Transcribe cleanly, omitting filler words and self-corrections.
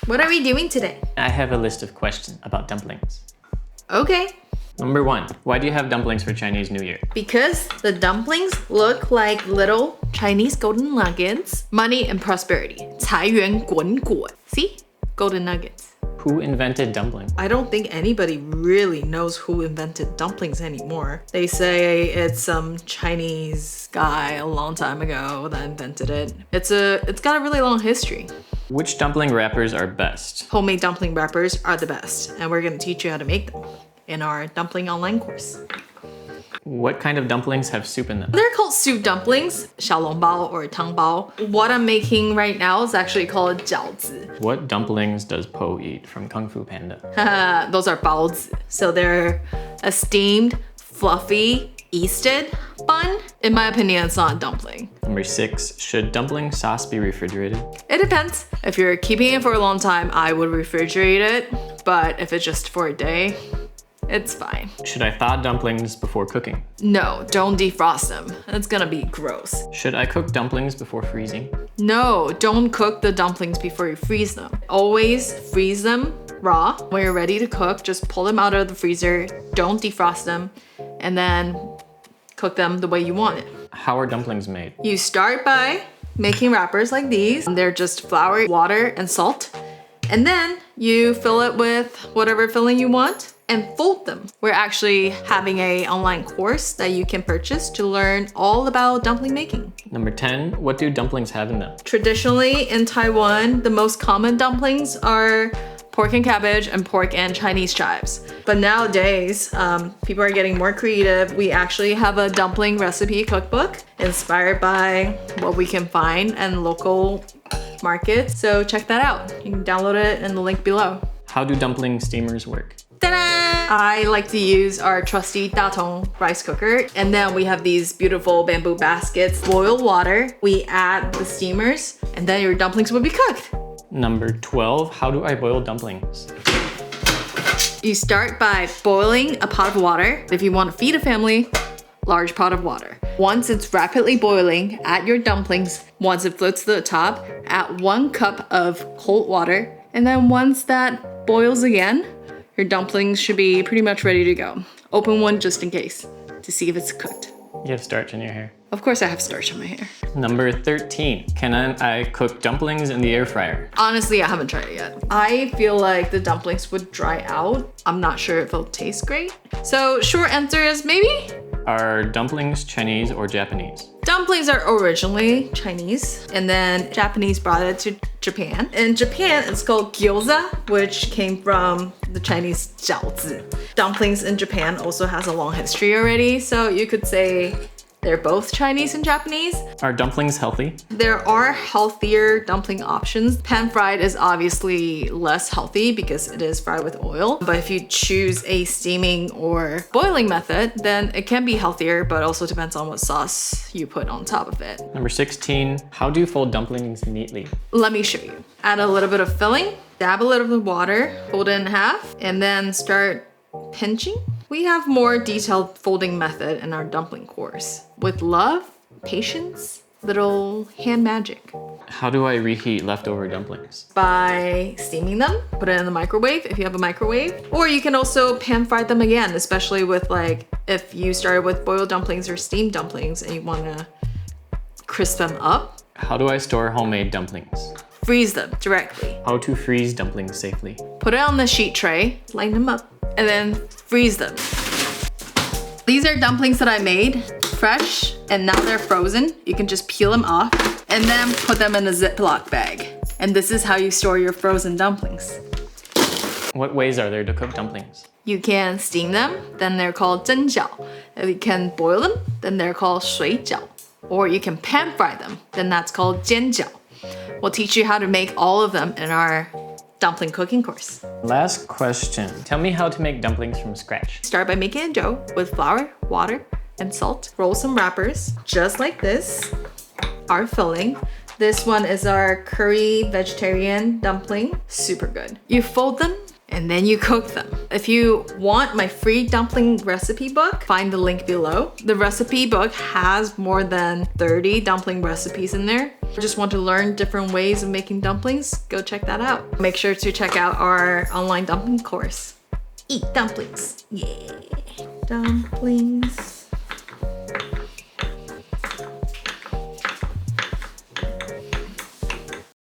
What are we doing today? I have a list of questions about dumplings. Okay. Number 1, why do you have dumplings for Chinese New Year? Because the dumplings look like little Chinese golden nuggets. Money and prosperity. 财源滚滚. See? Golden nuggets. Who invented dumplings? I don't think anybody really knows who invented dumplings anymore. They say it's some Chinese guy a long time ago that invented it. It's got a really long history. Which dumpling wrappers are best? Homemade dumpling wrappers are the best, and we're gonna teach you how to make them in our dumpling online course. What kind of dumplings have soup in them? They're called soup dumplings, 小笼包 or 汤包. What I'm making right now is actually called jiaozi. What dumplings does Po eat from Kung Fu Panda? Those are baozi. So they're a steamed, fluffy, yeasted bun. In my opinion, it's not a dumpling. Number 6, should dumpling sauce be refrigerated? It depends. If you're keeping it for a long time, I would refrigerate it. But if it's just for a day, it's fine. Should I thaw dumplings before cooking? No, don't defrost them. It's gonna be gross. Should I cook dumplings before freezing? No, don't cook the dumplings before you freeze them. Always freeze them raw. When you're ready to cook, just pull them out of the freezer, don't defrost them, and then cook them the way you want it. How are dumplings made? You start by making wrappers like these. They're just flour, water, and salt. And then you fill it with whatever filling you want and fold them. We're actually having an online course that you can purchase to learn all about dumpling making. Number 10, what do dumplings have in them? Traditionally in Taiwan, the most common dumplings are pork and cabbage and pork and Chinese chives. But nowadays, people are getting more creative. We actually have a dumpling recipe cookbook inspired by what we can find in local markets. So check that out. You can download it in the link below. How do dumpling steamers work? Ta-da! I like to use our trusty datong rice cooker. And then we have these beautiful bamboo baskets. Boil water, we add the steamers, and then your dumplings will be cooked. Number 12, how do I boil dumplings? You start by boiling a pot of water. If you want to feed a family, large pot of water. Once it's rapidly boiling, add your dumplings. Once it floats to the top, add 1 cup of cold water. And then once that boils again, your dumplings should be pretty much ready to go. Open one just in case to see if it's cooked. You have starch in your hair. Of course I have starch in my hair. Number 13, can I cook dumplings in the air fryer? Honestly, I haven't tried it yet. I feel like the dumplings would dry out. I'm not sure if it'll taste great. So short answer is maybe? Are dumplings Chinese or Japanese? Dumplings are originally Chinese, and then Japanese brought it to Japan. In Japan, it's called gyoza, which came from the Chinese jiaozi. Dumplings in Japan also has a long history already, so you could say they're both Chinese and Japanese. Are dumplings healthy? There are healthier dumpling options. Pan-fried is obviously less healthy because it is fried with oil. But if you choose a steaming or boiling method, then it can be healthier, but also depends on what sauce you put on top of it. Number 16, how do you fold dumplings neatly? Let me show you. Add a little bit of filling, dab a little bit of water, fold it in half, and then start pinching. We have more detailed folding method in our dumpling course. With love, patience, little hand magic. How do I reheat leftover dumplings? By steaming them, put it in the microwave if you have a microwave. Or you can also pan fry them again, especially with like, if you started with boiled dumplings or steamed dumplings and you wanna crisp them up. How do I store homemade dumplings? Freeze them directly. How to freeze dumplings safely? Put it on the sheet tray, line them up, and then freeze them. These are dumplings that I made, fresh, and now they're frozen. You can just peel them off and then put them in a Ziploc bag. And this is how you store your frozen dumplings. What ways are there to cook dumplings? You can steam them, then they're called 蒸饺. If you can boil them, then they're called 水饺. Or you can pan fry them, then that's called 煎饺. We'll teach you how to make all of them in our dumpling cooking course. Last question. Tell me how to make dumplings from scratch. Start by making a dough with flour, water, and salt. Roll some wrappers, just like this. Our filling. This one is our curry vegetarian dumpling. Super good. You fold them and then you cook them. If you want my free dumpling recipe book, find the link below. The recipe book has more than 30 dumpling recipes in there. If you just want to learn different ways of making dumplings, go check that out. Make sure to check out our online dumpling course. Eat dumplings, yeah. Dumplings.